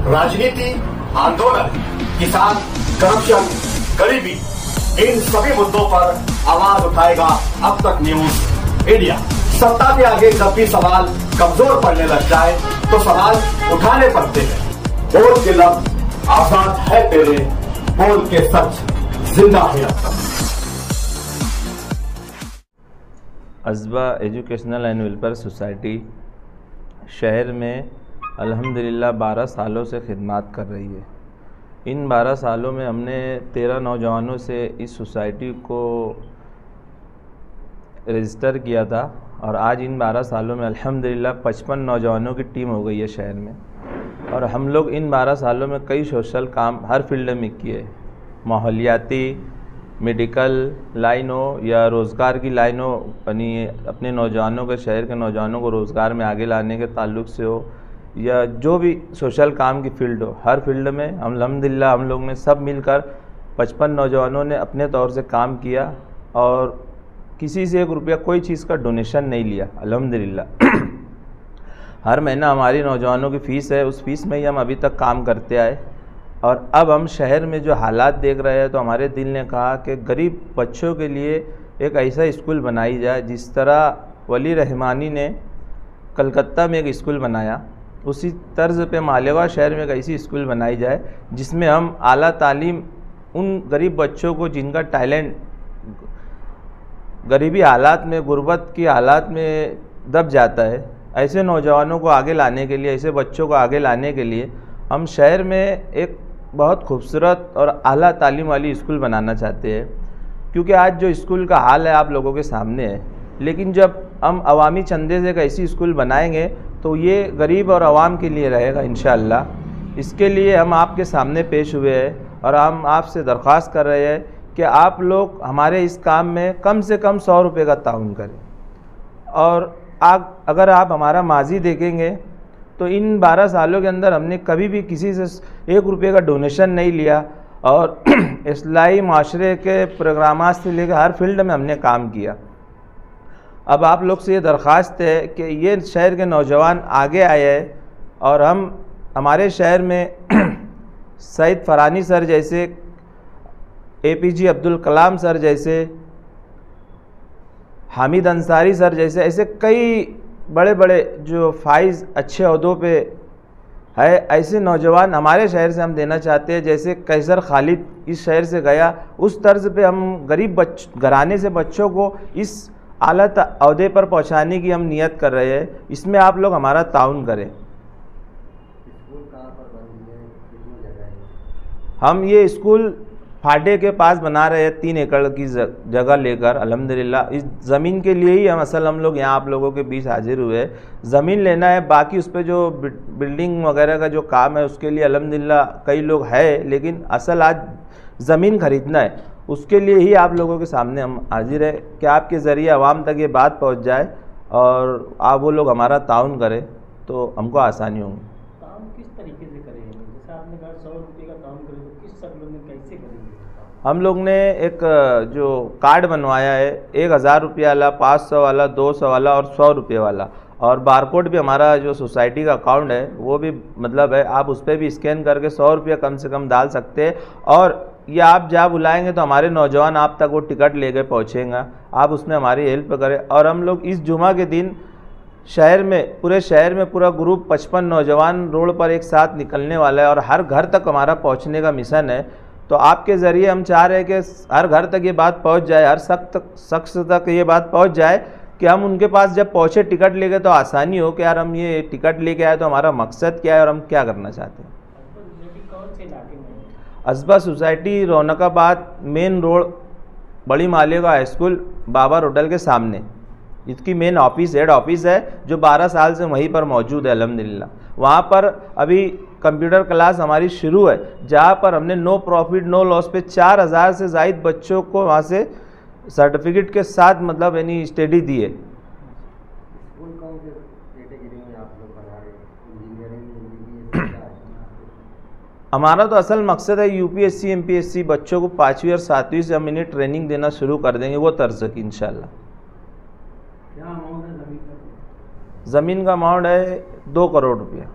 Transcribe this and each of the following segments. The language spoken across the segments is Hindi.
राजनीति, आंदोलन, किसान, करप्शन, गरीबी, इन सभी मुद्दों पर आवाज उठाएगा अब तक न्यूज इंडिया। सत्ता के आगे जब भी सवाल कमजोर पड़ने लग जाए तो सवाल उठाने पड़ते हैं। बोल के लफ्ज आजाद है तेरे, बोल के सच जिंदा है अब तक। अज़बा एजुकेशनल एंड वेलफेयर सोसाइटी शहर में अल्हम्दुलिल्लाह 12 सालों से खिदमत कर रही है। इन 12 सालों में हमने 13 नौजवानों से इस सोसाइटी को रजिस्टर किया था और आज इन 12 सालों में अल्हम्दुलिल्लाह 55 नौजवानों की टीम हो गई है शहर में। और हम लोग इन 12 सालों में कई सोशल काम हर फील्ड में किए, माहौलियाती, मेडिकल लाइन हो या रोज़गार की लाइन हो, यानी अपने नौजवानों के, शहर के नौजवानों को रोज़गार में आगे लाने के ताल्लुक़ से हो, या जो भी सोशल काम की फ़ील्ड हो, हर फील्ड में अल्हम्दुलिल्लाह हम लोग ने सब मिलकर 55 नौजवानों ने अपने तौर से काम किया और किसी से 1 रुपया कोई चीज़ का डोनेशन नहीं लिया अल्हम्दुलिल्लाह। हर महीना हमारी नौजवानों की फ़ीस है, उस फीस में ही हम अभी तक काम करते आए। और अब हम शहर में जो हालात देख रहे हैं तो हमारे दिल ने कहा कि गरीब बच्चों के लिए एक ऐसा स्कूल बनाई जाए जिस तरह वली रहमानी ने कलकत्ता में एक स्कूल बनाया, उसी तर्ज पे मालेगांव शहर में एक ऐसी स्कूल बनाई जाए जिसमें हम आला तालीम उन गरीब बच्चों को जिनका टैलेंट गरीबी हालात में, गुर्बत की हालात में दब जाता है, ऐसे नौजवानों को आगे लाने के लिए, ऐसे बच्चों को आगे लाने के लिए हम शहर में एक बहुत खूबसूरत और आला तालीम वाली स्कूल बनाना चाहते हैं। क्योंकि आज जो स्कूल का हाल है आप लोगों के सामने है, लेकिन जब हम अवामी चंदे से एक ऐसी स्कूल बनाएंगे तो ये गरीब और आवाम के लिए रहेगा इंशाअल्लाह। इसके लिए हम आपके सामने पेश हुए हैं और हम आपसे दरख्वास्त कर रहे हैं कि आप लोग हमारे इस काम में कम से कम 100 रुपये का ताउन करें। और अगर आप हमारा माजी देखेंगे तो इन 12 सालों के अंदर हमने कभी भी किसी से 1 रुपये का डोनेशन नहीं लिया और इस्लाही माशरे के प्रोग्राम से लेकर हर फील्ड में हमने काम किया। अब आप लोग से ये दरख्वास्त है कि ये शहर के नौजवान आगे आए हैं और हमारे शहर में सईद फरानी सर जैसे, APJ अब्दुल कलाम सर जैसे, हामिद अंसारी सर जैसे, ऐसे कई बड़े बड़े जो फाइज अच्छे ओहदों पे है, ऐसे नौजवान हमारे शहर से हम देना चाहते हैं। जैसे कैसर खालिद इस शहर से गया, उस तर्ज पे हम गरीब घराने से बच्चों को इस आला ओहदे पर पहुंचाने की हम नियत कर रहे हैं। इसमें आप लोग हमारा ताउन करें। हम ये स्कूल फाटे के पास बना रहे हैं, 3 एकड़ की जगह लेकर अल्हम्दुलिल्लाह। इस ज़मीन के लिए ही हम लोग यहाँ आप लोगों के बीच हाजिर हुए। ज़मीन लेना है, बाकी उस पर जो बिल्डिंग वगैरह का जो काम है उसके लिए अल्हम्दुलिल्लाह कई लोग हैं, लेकिन असल आज ज़मीन ख़रीदना है, उसके लिए ही आप लोगों के सामने हम हाजिर है कि आपके ज़रिए आवाम तक ये बात पहुँच जाए और आप वो लोग हमारा ताउन करें तो हमको आसानी होगी। काम किस तरीके से करेंगे? जैसे आपने कहा 100 रुपये का काम करें तो किस शक्ल में कैसे करेंगे? हम लोग ने एक जो कार्ड बनवाया है, 1000 रुपये वाला, 500 वाला, 200 वाला और 100 रुपये वाला, और बारकोड भी हमारा जो सोसाइटी का अकाउंट है वो भी मतलब है, आप उस पर भी स्कैन करके 100 रुपये कम से कम डाल सकते हैं। और या आप जहाँ बुलाएंगे तो हमारे नौजवान आप तक वो टिकट लेके पहुँचेंगे, आप उसमें हमारी हेल्प करें। और हम लोग इस जुमा के दिन शहर में, पूरे शहर में पूरा ग्रुप 55 नौजवान रोड पर एक साथ निकलने वाला है और हर घर तक हमारा पहुँचने का मिशन है। तो आपके ज़रिए हम चाह रहे हैं कि हर घर तक ये बात पहुंच जाए, हर शख्स तक ये बात पहुंच जाए कि हम उनके पास जब पहुंचे टिकट लेके तो आसानी हो कि यार हम ये टिकट लेके आए तो हमारा मकसद क्या है और हम क्या करना चाहते हैं। अज़बा सोसाइटी रौनकाबाद मेन रोड, बड़ी Malegaon high school, Babar hotel के सामने इसकी मेन ऑफिस, हेड ऑफिस है, जो 12 साल से वहीं पर मौजूद है अल्हम्दुलिल्लाह। वहाँ पर अभी कंप्यूटर क्लास हमारी शुरू है, जहाँ पर हमने नो प्रॉफिट नो लॉस पे 4000 से ज़ायद बच्चों को वहाँ से सर्टिफिकेट के साथ मतलब यानी स्टडी दी है। हमारा तो असल मकसद है UPSC MPSC बच्चों को 5वीं और 7वीं से हम इन्हें ट्रेनिंग देना शुरू कर देंगे, वो तर्ज की इंशाल्लाह। क्या अमाउंट है ज़मीन का? ज़मीन का अमाउंट है 2 करोड़ रुपया।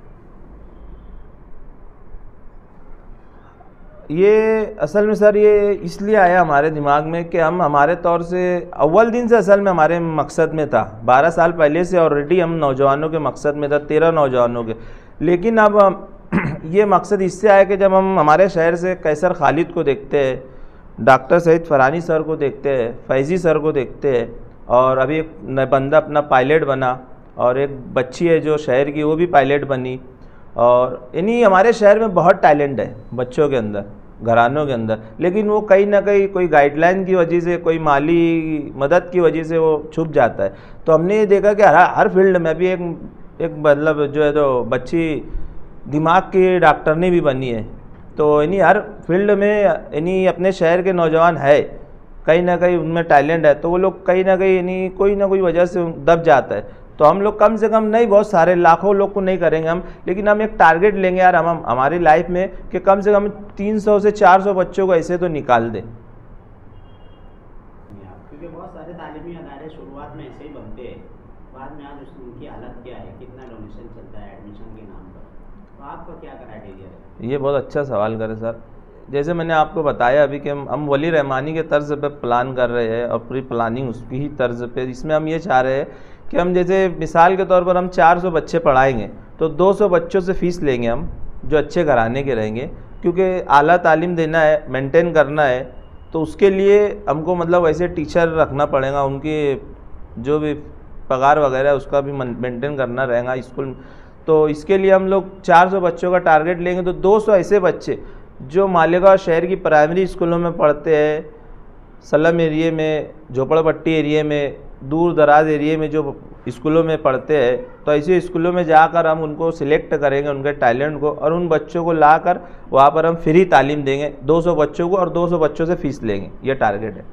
ये असल में सर ये इसलिए आया हमारे दिमाग में कि हम हमारे तौर से अव्वल दिन से असल में हमारे मकसद में था, 12 साल पहले से ऑलरेडी हम नौजवानों के मकसद में था, 13 नौजवानों के। लेकिन अब ये मकसद इससे आया कि जब हम हमारे शहर से कैसर खालिद को देखते हैं, डॉक्टर सईद फरहानी सर को देखते हैं, फैज़ी सर को देखते हैं, और अभी एक बंदा अपना पायलट बना, और एक बच्ची है जो शहर की वो भी पायलट बनी। और इन्हीं हमारे शहर में बहुत टैलेंट है बच्चों के अंदर, घरानों के अंदर, लेकिन वो कहीं ना कहीं कोई गाइडलाइन की वजह से, कोई माली मदद की वजह से वो छुप जाता है। तो हमने ये देखा कि हर फील्ड में भी एक मतलब जो है तो बच्ची दिमाग की डॉक्टरनी भी बनी है। तो इन्हीं हर फील्ड में इन्हीं अपने शहर के नौजवान है, कहीं ना कहीं उनमें टैलेंट है, तो वो लोग कहीं ना कहीं इन्हीं कोई ना कोई वजह से दब जाता है। तो हम लोग कम से कम नहीं, बहुत सारे लाखों लोग को नहीं करेंगे हम, लेकिन हम एक टारगेट लेंगे यार हम हमारी लाइफ में कि कम से कम 300 से 400 बच्चों को ऐसे तो निकाल दें। क्योंकि बहुत सारे तालीमी अदारे शुरुआत में ऐसे ही बनते हैं, बाद में आज उनकी हालत क्या है, कितना डोनेशन चलता है एडमिशन के नाम पर, तो आपका क्या क्राइटेरिया है? ये बहुत अच्छा सवाल करे सर। जैसे मैंने आपको बताया अभी कि हम वली रहमानी के तर्ज पे प्लान कर रहे हैं, और पूरी प्लानिंग उसकी ही तर्ज पे। इसमें हम ये चाह रहे हैं कि हम जैसे मिसाल के तौर पर हम 400 बच्चे पढ़ाएंगे तो 200 बच्चों से फ़ीस लेंगे हम, जो अच्छे घराने के रहेंगे, क्योंकि आला तालीम देना है, मेंटेन करना है, तो उसके लिए हमको मतलब ऐसे टीचर रखना पड़ेगा, उनकी जो भी पगार वगैरह है उसका भी मेंटेन करना रहेगा स्कूल। तो इसके लिए हम लोग 400 बच्चों का टारगेट लेंगे, तो 200 ऐसे बच्चे जो मालेगांव शहर की प्राइमरी स्कूलों में पढ़ते हैं, सलम एरिए में, झोपड़पट्टी एरिए में, दूर दराज एरिए में जो स्कूलों में पढ़ते हैं, तो ऐसे स्कूलों में जाकर हम उनको सिलेक्ट करेंगे, उनके टैलेंट को, और उन बच्चों को लाकर वहाँ पर हम फ्री तालीम देंगे 200 बच्चों को, और 200 बच्चों से फ़ीस लेंगे। ये टारगेट है।